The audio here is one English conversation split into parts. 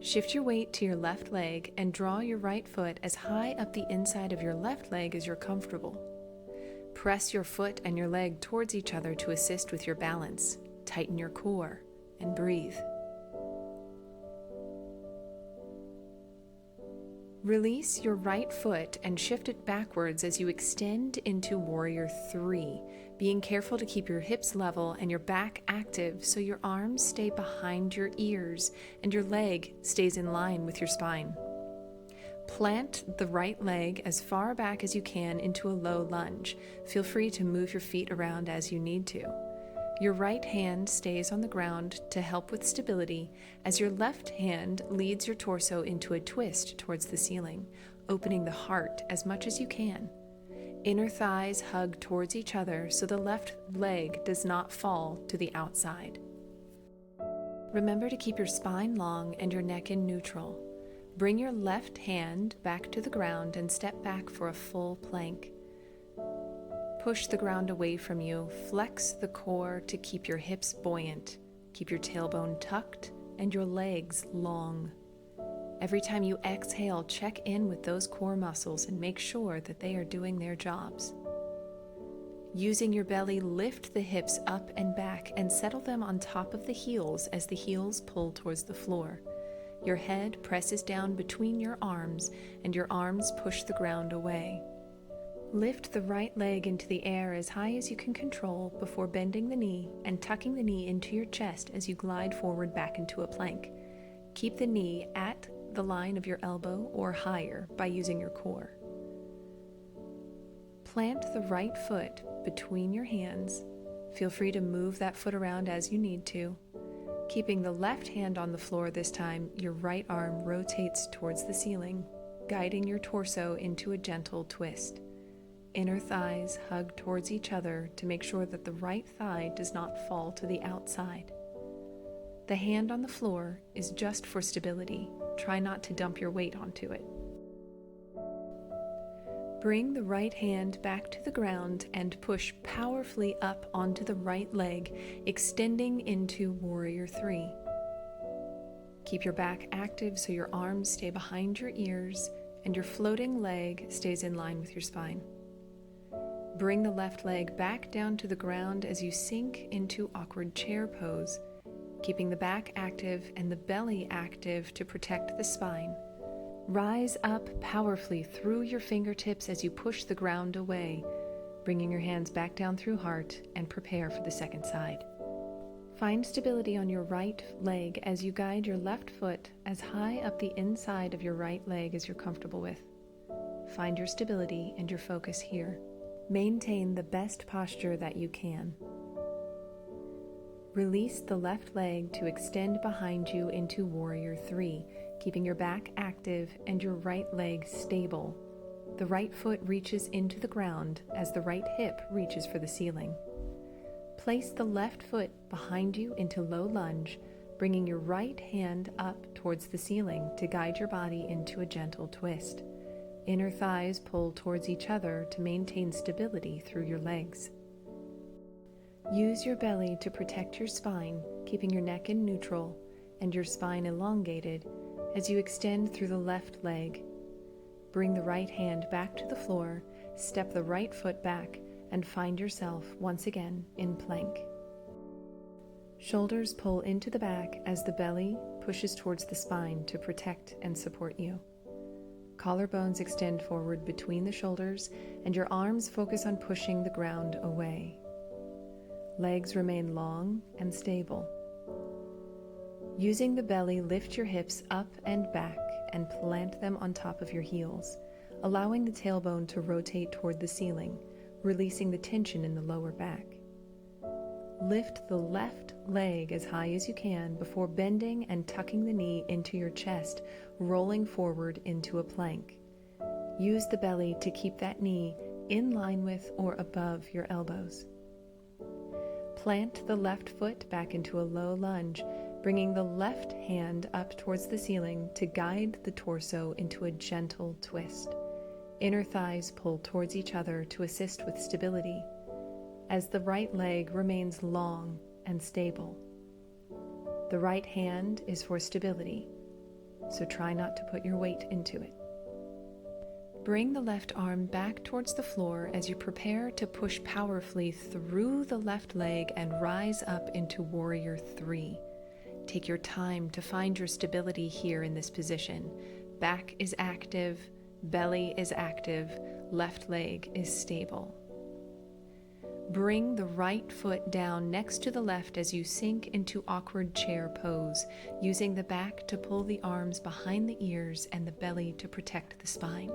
Shift your weight to your left leg and draw your right foot as high up the inside of your left leg as you're comfortable. Press your foot and your leg towards each other to assist with your balance. Tighten your core and breathe. Release your right foot and shift it backwards as you extend into Warrior 3, being careful to keep your hips level and your back active so your arms stay behind your ears and your leg stays in line with your spine. Plant the right leg as far back as you can into a low lunge. Feel free to move your feet around as you need to. Your right hand stays on the ground to help with stability as your left hand leads your torso into a twist towards the ceiling, opening the heart as much as you can. Inner thighs hug towards each other so the left leg does not fall to the outside. Remember to keep your spine long and your neck in neutral. Bring your left hand back to the ground and step back for a full plank. Push the ground away from you, flex the core to keep your hips buoyant, keep your tailbone tucked and your legs long. Every time you exhale, check in with those core muscles and make sure that they are doing their jobs. Using your belly, lift the hips up and back and settle them on top of the heels as the heels pull towards the floor. Your head presses down between your arms and your arms push the ground away. Lift the right leg into the air as high as you can control before bending the knee and tucking the knee into your chest as you glide forward back into a plank. Keep the knee at the line of your elbow or higher by using your core. Plant the right foot between your hands. Feel free to move that foot around as you need to. Keeping the left hand on the floor this time, your right arm rotates towards the ceiling, guiding your torso into a gentle twist. Inner thighs hug towards each other to make sure that the right thigh does not fall to the outside. The hand on the floor is just for stability. Try not to dump your weight onto it. Bring the right hand back to the ground and push powerfully up onto the right leg, extending into Warrior 3. Keep your back active so your arms stay behind your ears and your floating leg stays in line with your spine. Bring the left leg back down to the ground as you sink into awkward chair pose, keeping the back active and the belly active to protect the spine. Rise up powerfully through your fingertips as you push the ground away, bringing your hands back down through heart and prepare for the second side. Find stability on your right leg as you guide your left foot as high up the inside of your right leg as you're comfortable with. Find your stability and your focus here. Maintain the best posture that you can. Release the left leg to extend behind you into Warrior 3, keeping your back active and your right leg stable. The right foot reaches into the ground as the right hip reaches for the ceiling. Place the left foot behind you into low lunge, bringing your right hand up towards the ceiling to guide your body into a gentle twist. Inner thighs pull towards each other to maintain stability through your legs. Use your belly to protect your spine, keeping your neck in neutral and your spine elongated as you extend through the left leg. Bring the right hand back to the floor, step the right foot back, and find yourself once again in plank. Shoulders pull into the back as the belly pushes towards the spine to protect and support you. Collarbones extend forward between the shoulders, and your arms focus on pushing the ground away. Legs remain long and stable. Using the belly, lift your hips up and back and plant them on top of your heels, allowing the tailbone to rotate toward the ceiling, releasing the tension in the lower back. Lift the left leg as high as you can before bending and tucking the knee into your chest, rolling forward into a plank. Use the belly to keep that knee in line with or above your elbows. Plant the left foot back into a low lunge, bringing the left hand up towards the ceiling to guide the torso into a gentle twist. Inner thighs pull towards each other to assist with stability, as the right leg remains long and stable. The right hand is for stability. so try not to put your weight into it. Bring the left arm back towards the floor as you prepare to push powerfully through the left leg and rise up into Warrior 3. Take your time to find your stability here in this position. Back is active, belly is active, left leg is stable. Bring the right foot down next to the left as you sink into awkward chair pose, using the back to pull the arms behind the ears and the belly to protect the spine.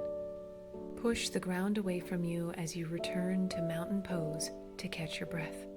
Push the ground away from you as you return to mountain pose to catch your breath.